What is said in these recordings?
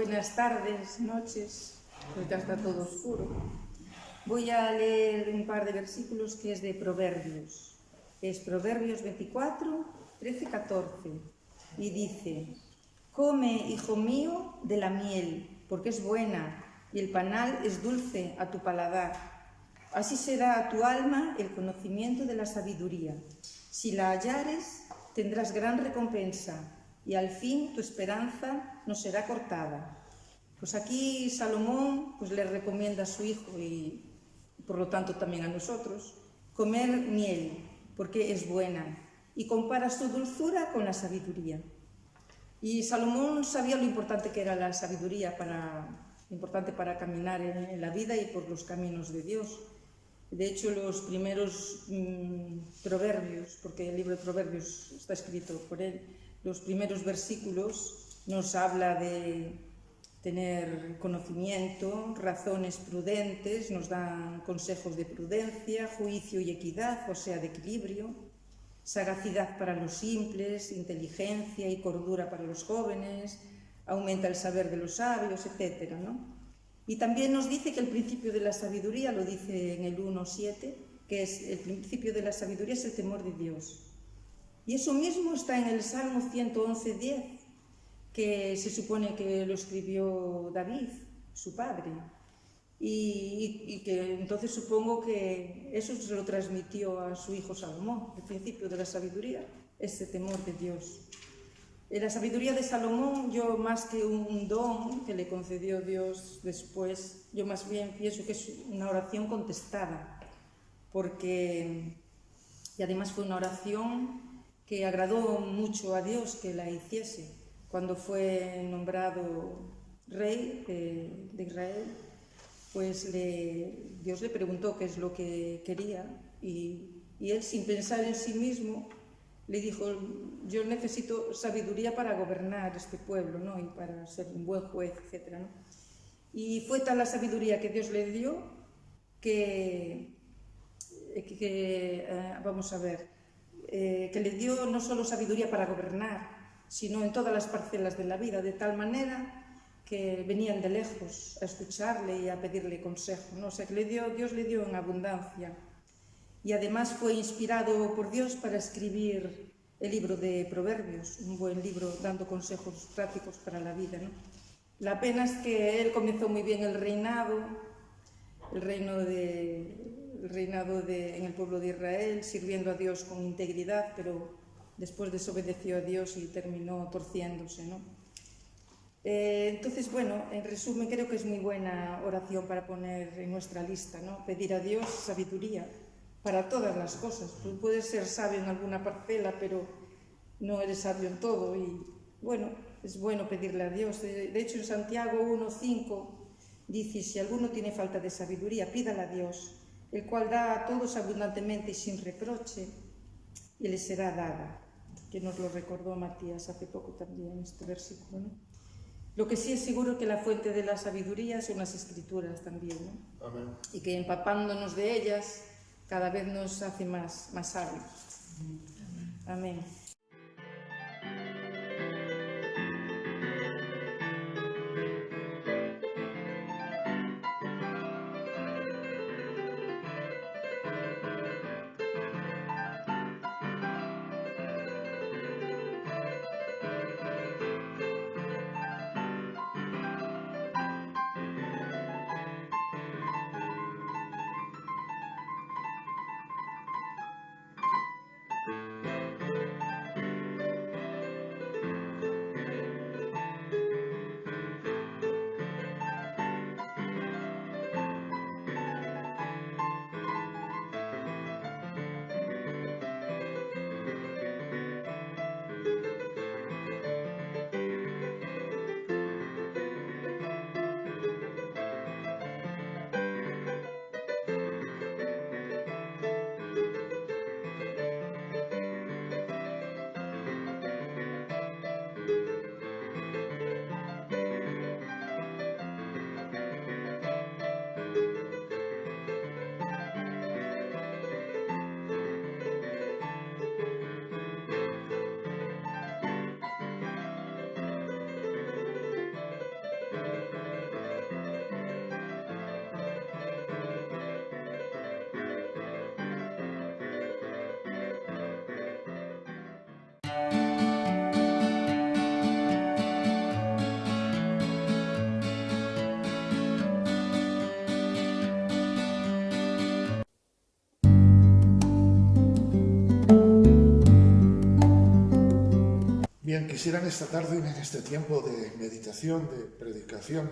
Buenas tardes, noches, porque ya está todo oscuro. Voy a leer un par de versículos que es de Proverbios. Es Proverbios 24, 13, 14. Y dice: Come, hijo mío, de la miel, porque es buena, y el panal es dulce a tu paladar. Así será a tu alma el conocimiento de la sabiduría. Si la hallares, tendrás gran recompensa, y al fin tu esperanza no será cortada. Pues aquí Salomón le recomienda a su hijo y por lo tanto también a nosotros comer miel porque es buena, y compara su dulzura con la sabiduría. Y Salomón sabía lo importante que era la sabiduría importante para caminar en la vida y por los caminos de Dios. De hecho, los primeros proverbios, porque el libro de Proverbios está escrito por él, los primeros versículos nos habla de tener conocimiento, razones prudentes, nos dan consejos de prudencia, juicio y equidad, o sea, de equilibrio, sagacidad para los simples, inteligencia y cordura para los jóvenes, aumenta el saber de los sabios, etc., ¿no? Y también nos dice que el principio de la sabiduría, lo dice en el 1:7, que es el principio de la sabiduría es el temor de Dios. Y eso mismo está en el Salmo 111:10, que se supone que lo escribió David, su padre. Y que entonces supongo que eso se lo transmitió a su hijo Salomón, el principio de la sabiduría, ese temor de Dios. La sabiduría de Salomón, yo más que un don que le concedió Dios después, yo más bien pienso que es una oración contestada, porque, y además fue una oración que agradó mucho a Dios que la hiciese. Cuando fue nombrado rey de Israel, pues Dios le preguntó qué es lo que quería y él, sin pensar en sí mismo, le dijo: yo necesito sabiduría para gobernar este pueblo, ¿no? Y para ser un buen juez, etc., ¿no? Y fue tal la sabiduría que Dios le dio que le dio no solo sabiduría para gobernar, sino en todas las parcelas de la vida, de tal manera que venían de lejos a escucharle y a pedirle consejo, ¿no? O sea, que Dios le dio en abundancia. Y además fue inspirado por Dios para escribir el libro de Proverbios, un buen libro dando consejos prácticos para la vida, ¿no? La pena es que él comenzó muy bien el reinado en el pueblo de Israel, sirviendo a Dios con integridad, pero después desobedeció a Dios y terminó torciéndose, ¿no? Entonces, bueno, en resumen, creo que es muy buena oración para poner en nuestra lista, ¿no? Pedir a Dios sabiduría para todas las cosas. Tú puedes ser sabio en alguna parcela, pero no eres sabio en todo. Y bueno, es bueno pedirle a Dios. De hecho, en Santiago 1:5 dice: si alguno tiene falta de sabiduría, pídala a Dios, el cual da a todos abundantemente y sin reproche, y le será dada. Que nos lo recordó Matías hace poco también, este versículo, ¿no? Lo que sí es seguro que la fuente de la sabiduría son las Escrituras también, ¿no? Amén. Y que empapándonos de ellas cada vez nos hace más sabios. Amén. Bien, quisieran esta tarde, en este tiempo de meditación, de predicación,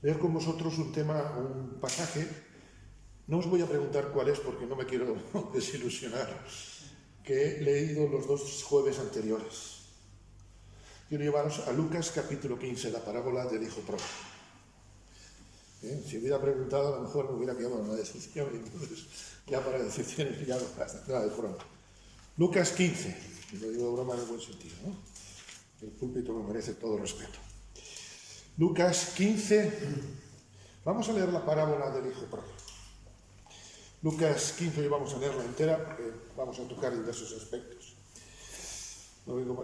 ver con vosotros un tema, un pasaje. No os voy a preguntar cuál es porque no me quiero desilusionar, que he leído los 2 jueves anteriores. Quiero llevaros a Lucas capítulo 15, la parábola del hijo pródigo. Si hubiera preguntado, a lo mejor me hubiera quedado en una decepción, entonces ya para decepciones ya nada de broma. Lucas 15, y lo digo de broma en el buen sentido, ¿no? El púlpito me merece todo respeto. Lucas 15, vamos a leer la parábola del hijo pródigo. Lucas 15, hoy vamos a leerla entera porque vamos a tocar diversos aspectos.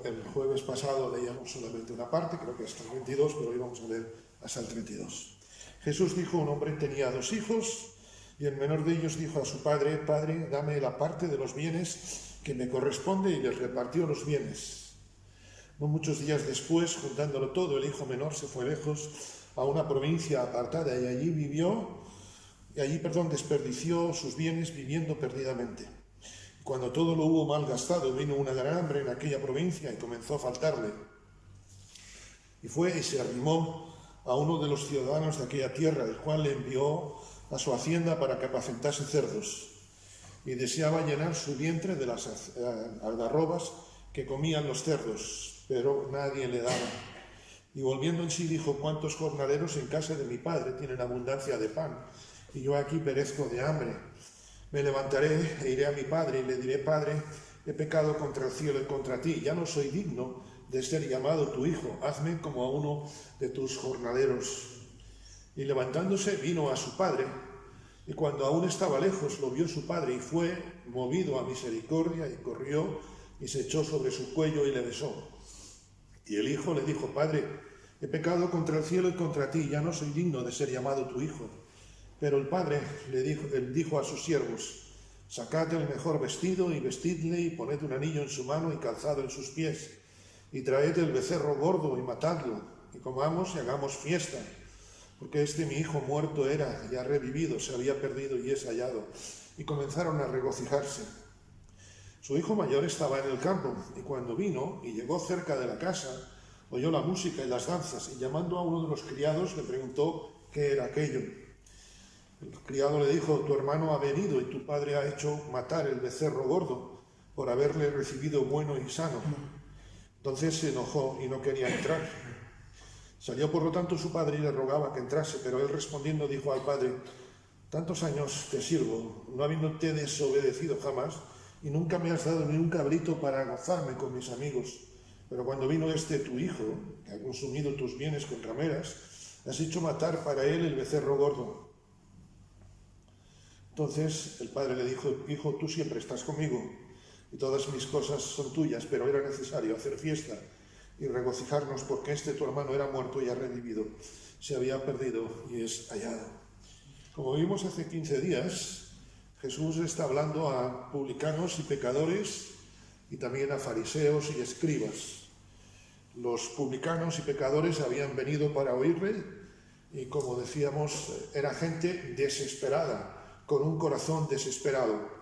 El jueves pasado leíamos solamente una parte, creo que hasta el 22, pero hoy vamos a leer hasta el 32. Jesús dijo: un hombre tenía 2 hijos, y el menor de ellos dijo a su padre: Padre, dame la parte de los bienes que me corresponde, y les repartió los bienes. No muchos días después, juntándolo todo, el hijo menor se fue lejos a una provincia apartada y allí desperdició sus bienes viviendo perdidamente. Cuando todo lo hubo malgastado, vino una gran hambre en aquella provincia y comenzó a faltarle. Y fue y se arrimó a uno de los ciudadanos de aquella tierra, el cual le envió a su hacienda para que apacentase cerdos. Y deseaba llenar su vientre de las algarrobas que comían los cerdos, pero nadie le daba. Y volviendo en sí dijo: ¿cuántos jornaleros en casa de mi padre tienen abundancia de pan? Y yo aquí perezco de hambre. Me levantaré e iré a mi padre y le diré: Padre, he pecado contra el cielo y contra ti, ya no soy digno de ser llamado tu hijo, hazme como a uno de tus jornaleros. Y levantándose vino a su padre, y cuando aún estaba lejos lo vio su padre, y fue movido a misericordia, y corrió y se echó sobre su cuello y le besó. Y el hijo le dijo: Padre, he pecado contra el cielo y contra ti, ya no soy digno de ser llamado tu hijo. Pero el padre dijo a sus siervos: sacad el mejor vestido y vestidle, y poned un anillo en su mano y calzado en sus pies, y traed el becerro gordo y matadlo, y comamos y hagamos fiesta, porque mi hijo muerto era y ha revivido, se había perdido y es hallado. Y comenzaron a regocijarse. Su hijo mayor estaba en el campo, y cuando vino y llegó cerca de la casa, oyó la música y las danzas, y llamando a uno de los criados le preguntó qué era aquello. El criado le dijo: tu hermano ha venido y tu padre ha hecho matar el becerro gordo por haberle recibido bueno y sano. Entonces se enojó y no quería entrar. Salió por lo tanto su padre y le rogaba que entrase, pero él respondiendo dijo al padre: tantos años te sirvo, no habiéndote desobedecido jamás, y nunca me has dado ni un cabrito para gozarme con mis amigos. Pero cuando vino tu hijo, que ha consumido tus bienes con rameras, has hecho matar para él el becerro gordo. Entonces el padre le dijo: hijo, tú siempre estás conmigo y todas mis cosas son tuyas, pero era necesario hacer fiesta y regocijarnos porque tu hermano era muerto y ha revivido, se había perdido y es hallado. Como vimos hace 15 días, Jesús está hablando a publicanos y pecadores y también a fariseos y escribas. Los publicanos y pecadores habían venido para oírle y, como decíamos, era gente desesperada, con un corazón desesperado.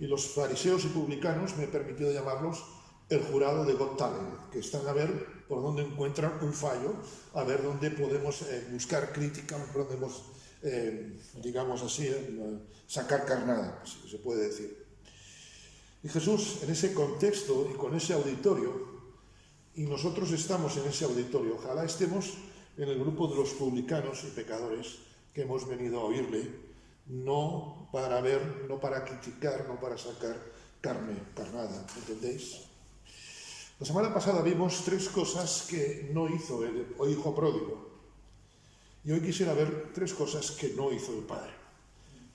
Y los fariseos y publicanos, me he permitido llamarlos el jurado de Got Talent, que están a ver por dónde encuentran un fallo, a ver dónde podemos buscar crítica, podemos, digamos así, sacar carnada, si se puede decir. Y Jesús, en ese contexto y con ese auditorio, y nosotros estamos en ese auditorio, ojalá estemos en el grupo de los publicanos y pecadores que hemos venido a oírle, no para ver, no para criticar, no para sacar carnada, ¿entendéis? La semana pasada vimos 3 cosas que no hizo el hijo pródigo. Y hoy quisiera ver 3 cosas que no hizo el padre.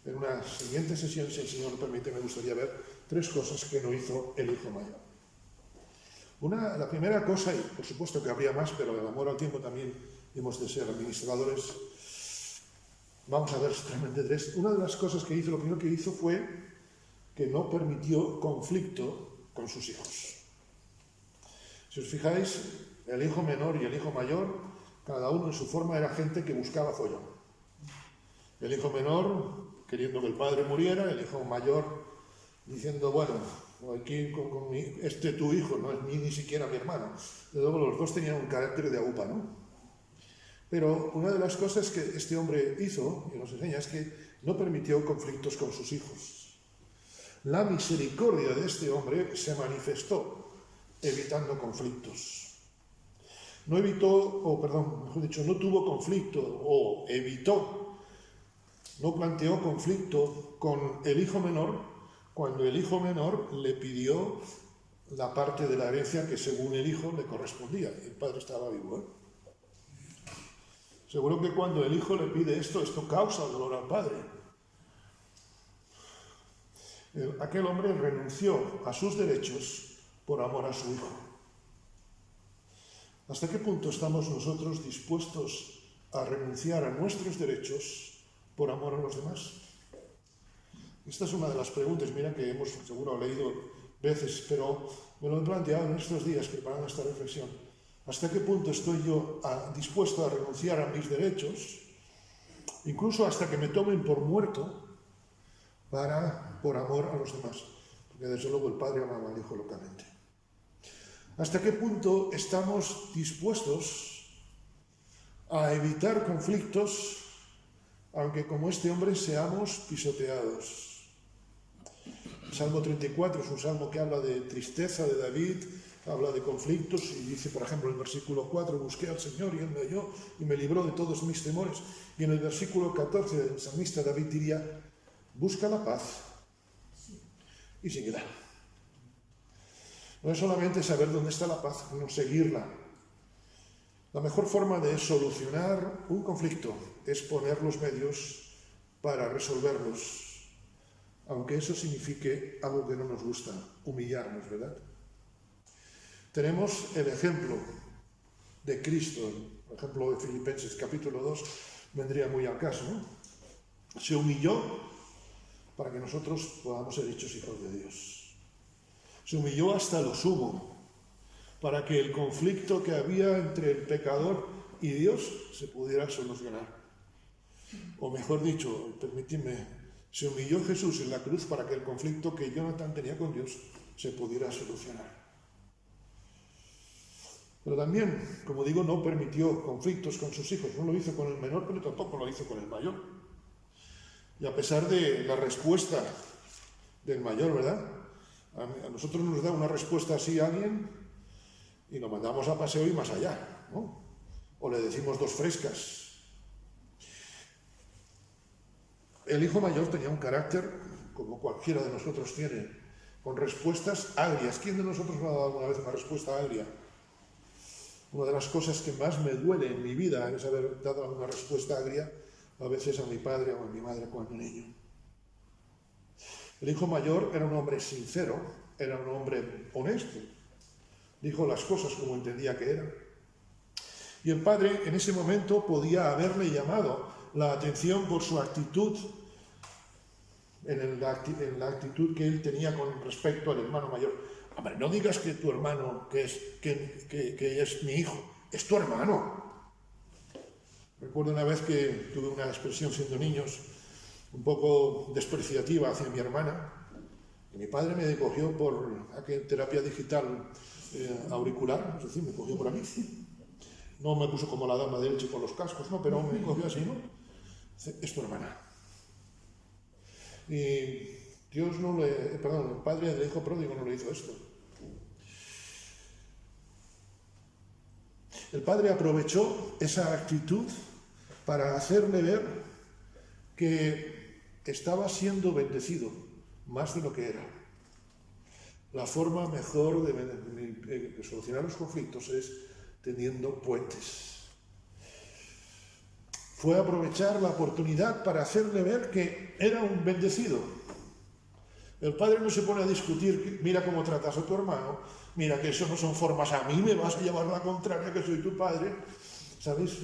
En una siguiente sesión, si el Señor lo permite, me gustaría ver 3 cosas que no hizo el hijo mayor. La primera cosa, y por supuesto que habría más, pero el amor al tiempo también hemos de ser administradores. Vamos a ver solamente 3. Una de las cosas que hizo, lo primero que hizo fue que no permitió conflicto con sus hijos. Si os fijáis, el hijo menor y el hijo mayor, cada uno en su forma era gente que buscaba follón. El hijo menor queriendo que el padre muriera, el hijo mayor diciendo: bueno, aquí tu hijo, no es ni siquiera mi hermano. De luego los dos tenían un carácter de aupa, ¿no? Pero una de las cosas que este hombre hizo, y nos enseña, es que no permitió conflictos con sus hijos. La misericordia de este hombre se manifestó evitando conflictos. No tuvo conflicto o evitó, no planteó conflicto con el hijo menor cuando el hijo menor le pidió la parte de la herencia que según el hijo le correspondía. El padre estaba vivo, ¿eh? Seguro que cuando el hijo le pide esto causa dolor al padre. Aquel hombre renunció a sus derechos por amor a su hijo. ¿Hasta qué punto estamos nosotros dispuestos a renunciar a nuestros derechos por amor a los demás? Esta es una de las preguntas, mira, que hemos seguro leído veces, pero me lo he planteado en estos días preparando esta reflexión. ¿Hasta qué punto estoy yo dispuesto a renunciar a mis derechos, incluso hasta que me tomen por muerto, por amor a los demás? Porque desde luego el padre amaba al hijo locamente. ¿Hasta qué punto estamos dispuestos a evitar conflictos, aunque como este hombre seamos pisoteados? El Salmo 34 es un salmo que habla de tristeza de David, habla de conflictos y dice, por ejemplo, en el versículo 4, busqué al Señor y Él me oyó y me libró de todos mis temores. Y en el versículo 14 del salmista David diría, busca la paz y síguela. No es solamente saber dónde está la paz, sino seguirla. La mejor forma de solucionar un conflicto es poner los medios para resolverlos, aunque eso signifique algo que no nos gusta, humillarnos, ¿verdad? Tenemos el ejemplo de Cristo, por ejemplo de Filipenses capítulo 2, vendría muy al caso, ¿no? Se humilló para que nosotros podamos ser hechos hijos de Dios. Se humilló hasta lo sumo, para que el conflicto que había entre el pecador y Dios se pudiera solucionar. O mejor dicho, permitidme, se humilló Jesús en la cruz para que el conflicto que Jonathan tenía con Dios se pudiera solucionar. Pero también, como digo, no permitió conflictos con sus hijos. No lo hizo con el menor, pero tampoco lo hizo con el mayor. Y a pesar de la respuesta del mayor, ¿verdad? A nosotros nos da una respuesta así a alguien y lo mandamos a paseo y más allá, ¿no? O le decimos dos frescas. El hijo mayor tenía un carácter, como cualquiera de nosotros tiene, con respuestas agrias. ¿Quién de nosotros me ha dado alguna vez una respuesta agria? Una de las cosas que más me duele en mi vida es haber dado una respuesta agria a veces a mi padre o a mi madre cuando niño. El hijo mayor era un hombre sincero, era un hombre honesto, dijo las cosas como entendía que eran. Y el padre en ese momento podía haberle llamado la atención por su actitud, en la actitud que él tenía con respecto al hermano mayor. Hombre, no digas que tu hermano, que es mi hijo, es tu hermano. Recuerdo una vez que tuve una expresión siendo niños un poco despreciativa hacia mi hermana, y mi padre me cogió por aquella terapia digital auricular, es decir, me cogió por aquí. No me puso como la dama de leche con los cascos, no, pero me cogió así, ¿no? Es tu hermana. Y el padre del hijo pródigo no le hizo esto. El padre aprovechó esa actitud para hacerle ver que estaba siendo bendecido más de lo que era. La forma mejor de solucionar los conflictos es teniendo puentes. Fue aprovechar la oportunidad para hacerle ver que era un bendecido. El padre no se pone a discutir, mira cómo tratas a tu hermano, mira que eso no son formas, a mí me vas a llevar la contraria, que soy tu padre. ¿Sabéis?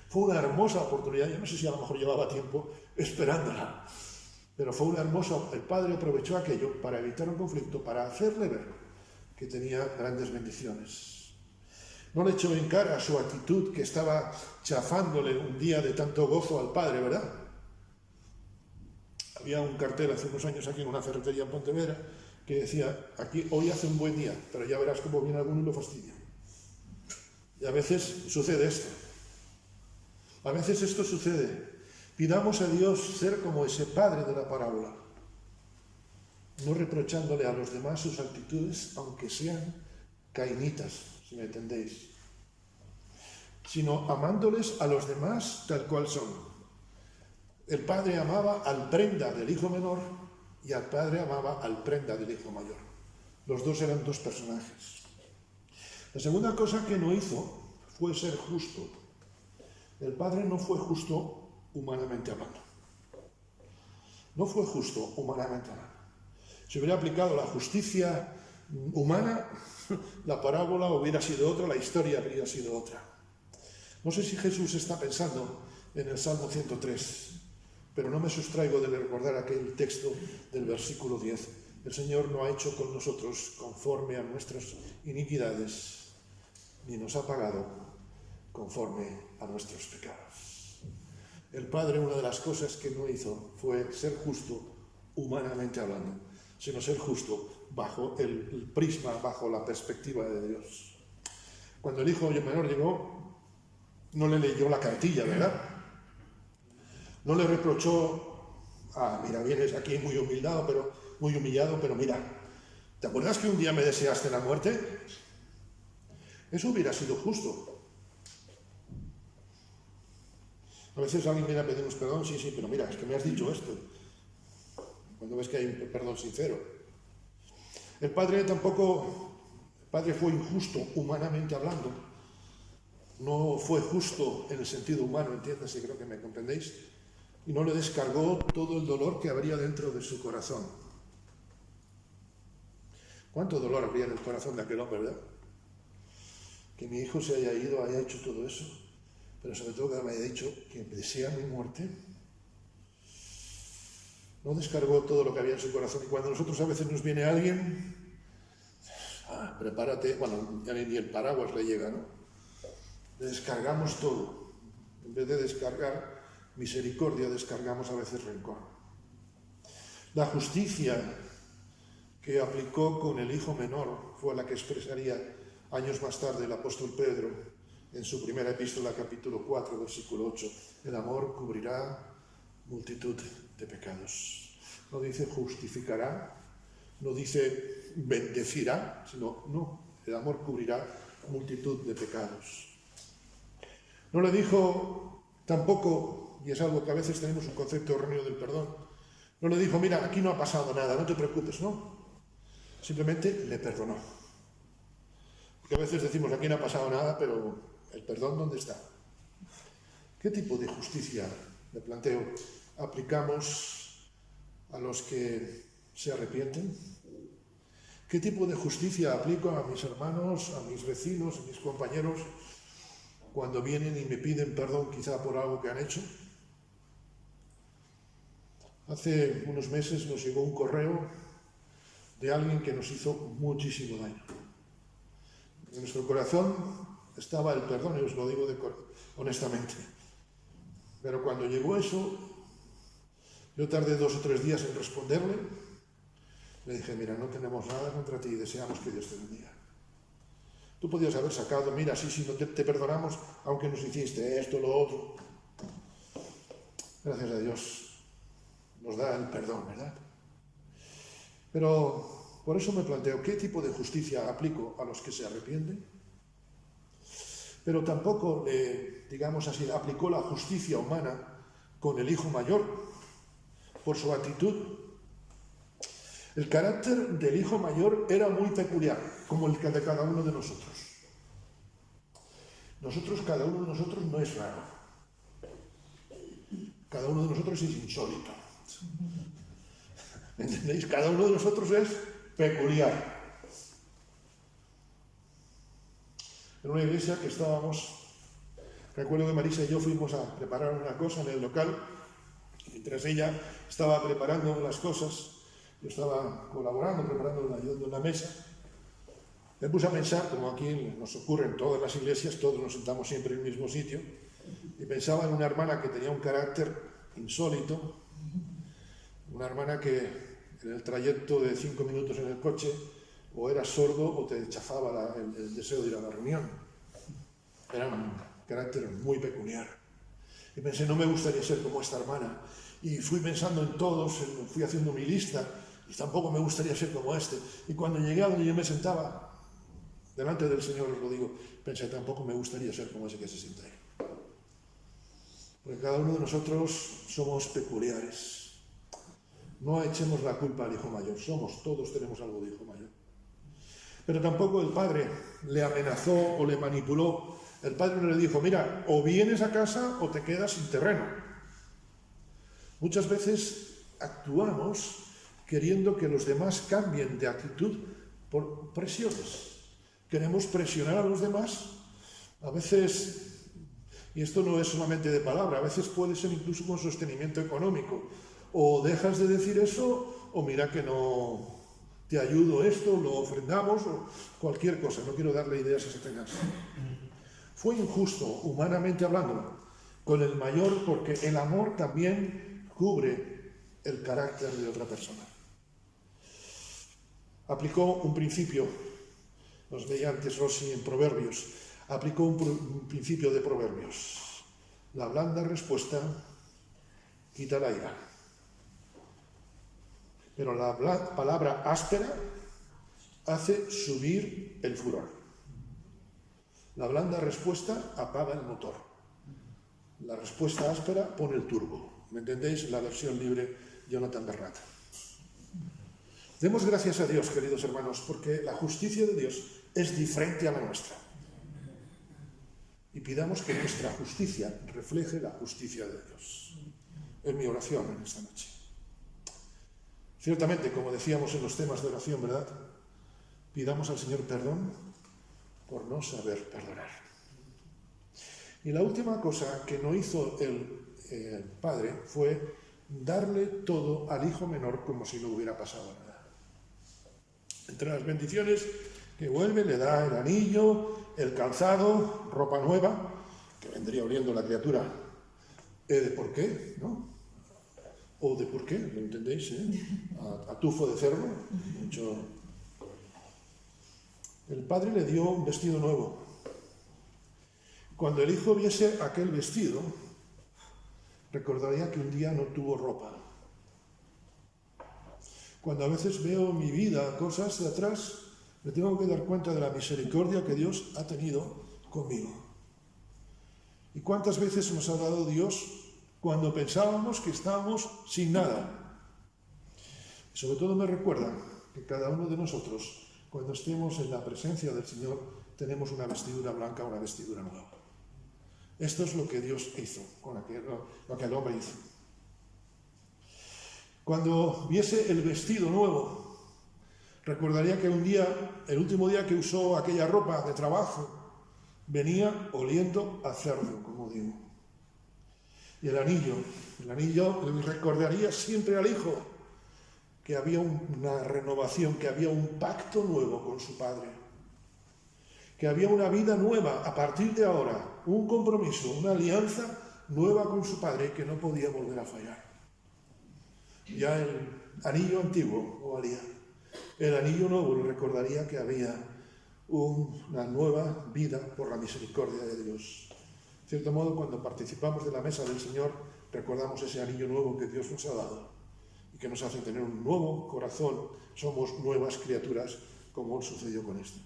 Fue una hermosa oportunidad, yo no sé si a lo mejor llevaba tiempo esperándola, pero fue una hermosa, el padre aprovechó aquello para evitar un conflicto, para hacerle ver que tenía grandes bendiciones. No le echó en cara su actitud que estaba chafándole un día de tanto gozo al padre, ¿verdad? Había un cartel hace unos años aquí en una ferretería en Pontevedra que decía, aquí hoy hace un buen día, pero ya verás cómo viene alguno y lo fastidia. Y a veces sucede esto. A veces esto sucede. Pidamos a Dios ser como ese padre de la parábola, no reprochándole a los demás sus actitudes, aunque sean cainitas, si me entendéis, sino amándoles a los demás tal cual son. El padre amaba al prenda del hijo menor y al padre amaba al prenda del hijo mayor. Los dos eran dos personajes. La segunda cosa que no hizo fue ser justo. El padre no fue justo humanamente hablando. No fue justo humanamente hablando. Si hubiera aplicado la justicia humana, la parábola hubiera sido otra, la historia habría sido otra. No sé si Jesús está pensando en el Salmo 103, pero no me sustraigo de recordar aquel texto del versículo 10. El Señor no ha hecho con nosotros conforme a nuestras iniquidades, ni nos ha pagado conforme a nuestros pecados. El Padre, una de las cosas que no hizo fue ser justo humanamente hablando, sino ser justo bajo el prisma, bajo la perspectiva de Dios. Cuando el hijo menor llegó, no le leyó la cartilla, ¿verdad? No le reprochó, mira, vienes aquí muy humillado, pero mira, ¿te acuerdas que un día me deseaste la muerte? Eso hubiera sido justo. A veces alguien viene a pedirnos perdón, sí, pero mira, es que me has dicho esto. Cuando ves que hay un perdón sincero. El padre fue injusto humanamente hablando. No fue justo en el sentido humano, entiéndase, creo que me comprendéis. Y no le descargó todo el dolor que habría dentro de su corazón. ¿Cuánto dolor habría en el corazón de aquel hombre, verdad? Que mi hijo se haya ido, haya hecho todo eso, pero sobre todo que me haya dicho que desea mi muerte. No descargó todo lo que había en su corazón. Y cuando nosotros a veces nos viene alguien, prepárate, bueno, ya ni el paraguas le llega, ¿no? Le descargamos todo. En vez de descargar misericordia, descargamos a veces rencor. La justicia que aplicó con el hijo menor fue la que expresaría años más tarde el apóstol Pedro en su primera epístola, capítulo 4, versículo 8. El amor cubrirá multitud de pecados. No dice justificará, no dice bendecirá, sino no, el amor cubrirá multitud de pecados. No le dijo tampoco, y es algo que a veces tenemos un concepto erróneo del perdón, no le dijo, mira, aquí no ha pasado nada, no te preocupes, no. Simplemente le perdonó. Porque a veces decimos, aquí no ha pasado nada, pero el perdón, ¿dónde está? ¿Qué tipo de justicia, me planteo, aplicamos a los que se arrepienten? ¿Qué tipo de justicia aplico a mis hermanos, a mis vecinos, a mis compañeros, cuando vienen y me piden perdón quizá por algo que han hecho? Hace unos meses nos llegó un correo de alguien que nos hizo muchísimo daño. En nuestro corazón estaba el perdón, y os lo digo honestamente. Pero cuando llegó eso, yo tardé 2 o 3 días en responderle. Le dije, mira, no tenemos nada contra ti y deseamos que Dios te bendiga. Tú podías haber sacado, mira, sí, no te perdonamos, aunque nos hiciste esto, lo otro. Gracias a Dios nos da el perdón, ¿verdad? Pero por eso me planteo, ¿qué tipo de justicia aplico a los que se arrepienten? Pero tampoco, digamos así, aplicó la justicia humana con el hijo mayor por su actitud. El carácter del hijo mayor era muy peculiar, como el de cada uno de nosotros. Cada uno de nosotros no es raro. Cada uno de nosotros es insólito. ¿Entendéis? Cada uno de nosotros es peculiar. En una iglesia que estábamos, recuerdo que Marisa y yo fuimos a preparar una cosa en el local, y mientras ella estaba preparando las cosas, yo estaba colaborando, ayudando en la mesa. Me puse a pensar, como aquí nos ocurre en todas las iglesias, todos nos sentamos siempre en el mismo sitio, y pensaba en una hermana que tenía un carácter insólito, una hermana que en el trayecto de 5 minutos en el coche, o eras sordo o te chafaba el deseo de ir a la reunión. Era un carácter muy peculiar. Y pensé, no me gustaría ser como esta hermana. Y fui pensando en todos, fui haciendo mi lista, y tampoco me gustaría ser como este. Y cuando llegué a donde yo me sentaba, delante del Señor, os lo digo, pensé, tampoco me gustaría ser como ese que se sienta ahí. Porque cada uno de nosotros somos peculiares. No echemos la culpa al hijo mayor, todos tenemos algo de hijo mayor. Pero tampoco el padre le amenazó o le manipuló. El padre no le dijo, mira, o vienes a casa o te quedas sin terreno. Muchas veces actuamos queriendo que los demás cambien de actitud por presiones. Queremos presionar a los demás. A veces, y esto no es solamente de palabra, a veces puede ser incluso con sostenimiento económico. O dejas de decir eso, o mira que no te ayudo esto, lo ofrendamos, o cualquier cosa. No quiero darle ideas a Satanás. Fue injusto, humanamente hablando, con el mayor, porque el amor también cubre el carácter de otra persona. Aplicó un principio, nos veía antes Rossi en Proverbios, aplicó un principio de Proverbios. La blanda respuesta quita la ira. Pero la palabra áspera hace subir el furor. La blanda respuesta apaga el motor. La respuesta áspera pone el turbo. ¿Me entendéis? La versión libre Jonathan Bernat. Demos gracias a Dios, queridos hermanos, porque la justicia de Dios es diferente a la nuestra. Y pidamos que nuestra justicia refleje la justicia de Dios. Es mi oración en esta noche. Ciertamente, como decíamos en los temas de oración, ¿verdad? Pidamos al Señor perdón por no saber perdonar. Y la última cosa que no hizo el padre fue darle todo al hijo menor como si no hubiera pasado nada. Entre las bendiciones que vuelve, le da el anillo, el calzado, ropa nueva, que vendría oliendo la criatura. ¿De por qué? ¿No? ¿O de por qué? ¿Lo entendéis? A tufo de cerdo. Mucho. El padre le dio un vestido nuevo. Cuando el hijo viese aquel vestido, recordaría que un día no tuvo ropa. Cuando a veces veo mi vida, cosas de atrás, me tengo que dar cuenta de la misericordia que Dios ha tenido conmigo. ¿Y cuántas veces nos ha dado Dios cuando pensábamos que estábamos sin nada? Y sobre todo me recuerda que cada uno de nosotros, cuando estemos en la presencia del Señor, tenemos una vestidura blanca, una vestidura nueva. Esto es lo que Dios hizo, lo que el hombre hizo. Cuando viese el vestido nuevo, recordaría que un día, el último día que usó aquella ropa de trabajo, venía oliendo a cerdo, como digo. Y el anillo le recordaría siempre al hijo que había una renovación, que había un pacto nuevo con su padre, que había una vida nueva a partir de ahora, un compromiso, una alianza nueva con su padre que no podía volver a fallar. Ya el anillo antiguo no valía. El anillo nuevo le recordaría que había una nueva vida por la misericordia de Dios. De cierto modo, cuando participamos de la mesa del Señor, recordamos ese anillo nuevo que Dios nos ha dado y que nos hace tener un nuevo corazón. Somos nuevas criaturas, como sucedió con esto.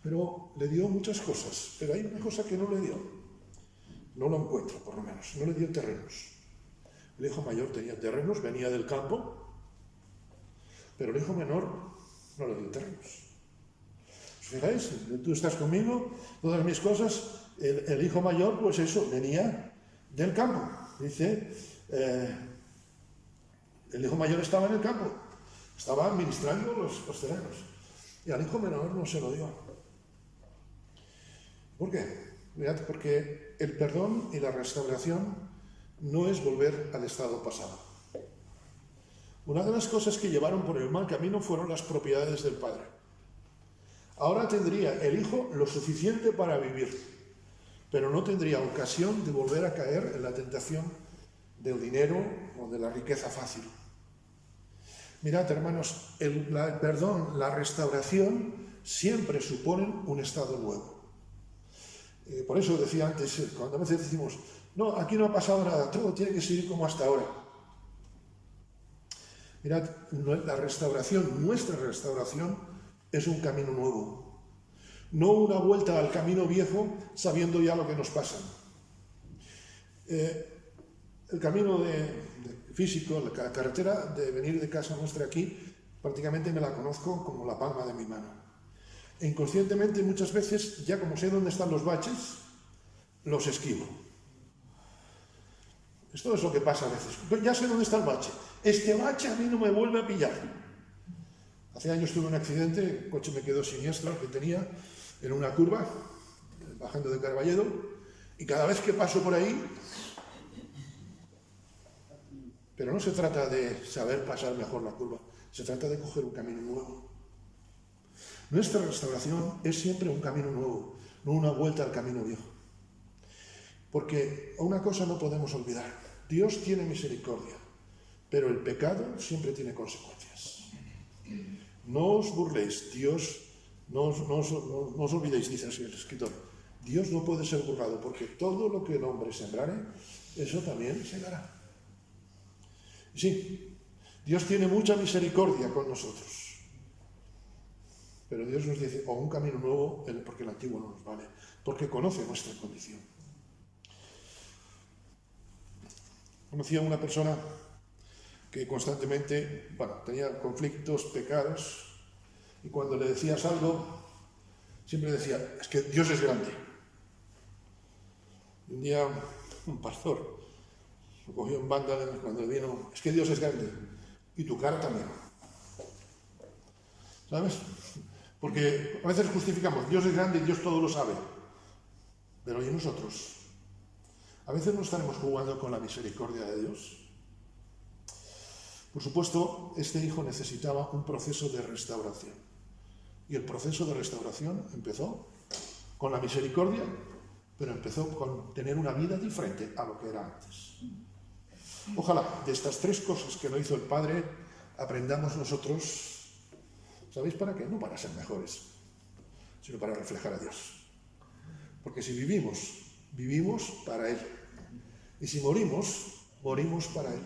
Pero le dio muchas cosas, pero hay una cosa que no le dio. No lo encuentro, por lo menos. No le dio terrenos. El hijo mayor tenía terrenos, venía del campo, pero el hijo menor no le dio terrenos. ¿Os fijáis? Tú estás conmigo, todas mis cosas. El hijo mayor, pues eso, venía del campo. Dice, el hijo mayor estaba en el campo, estaba administrando los terrenos. Y al hijo menor no se lo dio. ¿Por qué? Mirad, porque el perdón y la restauración no es volver al estado pasado. Una de las cosas que llevaron por el mal camino fueron las propiedades del padre. Ahora tendría el hijo lo suficiente para vivir, pero no tendría ocasión de volver a caer en la tentación del dinero o de la riqueza fácil. Mirad, hermanos, el perdón, la restauración siempre suponen un estado nuevo. Por eso decía antes, cuando a veces decimos, no, aquí no ha pasado nada, todo tiene que seguir como hasta ahora. Mirad, la restauración, nuestra restauración, es un camino nuevo. No una vuelta al camino viejo sabiendo ya lo que nos pasa. El camino físico, la carretera de venir de casa nuestra aquí, prácticamente me la conozco como la palma de mi mano. E inconscientemente muchas veces, ya como sé dónde están los baches, los esquivo. Esto es lo que pasa a veces. Ya sé dónde está el bache. Este bache a mí no me vuelve a pillar. Hace años tuve un accidente, el coche me quedó siniestro, que tenía en una curva, bajando de Carballedo, y cada vez que paso por ahí... Pero no se trata de saber pasar mejor la curva, se trata de coger un camino nuevo. Nuestra restauración es siempre un camino nuevo, no una vuelta al camino viejo. Porque una cosa no podemos olvidar, Dios tiene misericordia, pero el pecado siempre tiene consecuencias. No os burléis, Dios, no os olvidéis, dice así el escritor, Dios no puede ser burlado, porque todo lo que el hombre sembrare, eso también segará. Sí, Dios tiene mucha misericordia con nosotros, pero Dios nos dice, o un camino nuevo, porque el antiguo no nos vale, porque conoce nuestra condición. Conocí a una persona que constantemente, tenía conflictos, pecados, y cuando le decías algo, siempre decía, es que Dios es grande. Y un día, un pastor lo cogió en banda cuando vino, es que Dios es grande, y tu cara también. ¿Sabes? Porque a veces justificamos, Dios es grande y Dios todo lo sabe. Pero ¿y nosotros? A veces no estaremos jugando con la misericordia de Dios. Por supuesto, este hijo necesitaba un proceso de restauración. Y el proceso de restauración empezó con la misericordia, pero empezó con tener una vida diferente a lo que era antes. Ojalá de estas tres cosas que no hizo el Padre aprendamos nosotros. ¿Sabéis para qué? No para ser mejores, sino para reflejar a Dios. Porque si vivimos, vivimos para Él. Y si morimos, morimos para Él.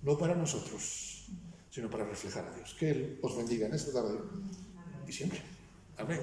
No para nosotros, sino para reflejar a Dios. Que Él os bendiga en esta tarde y siempre. Amén.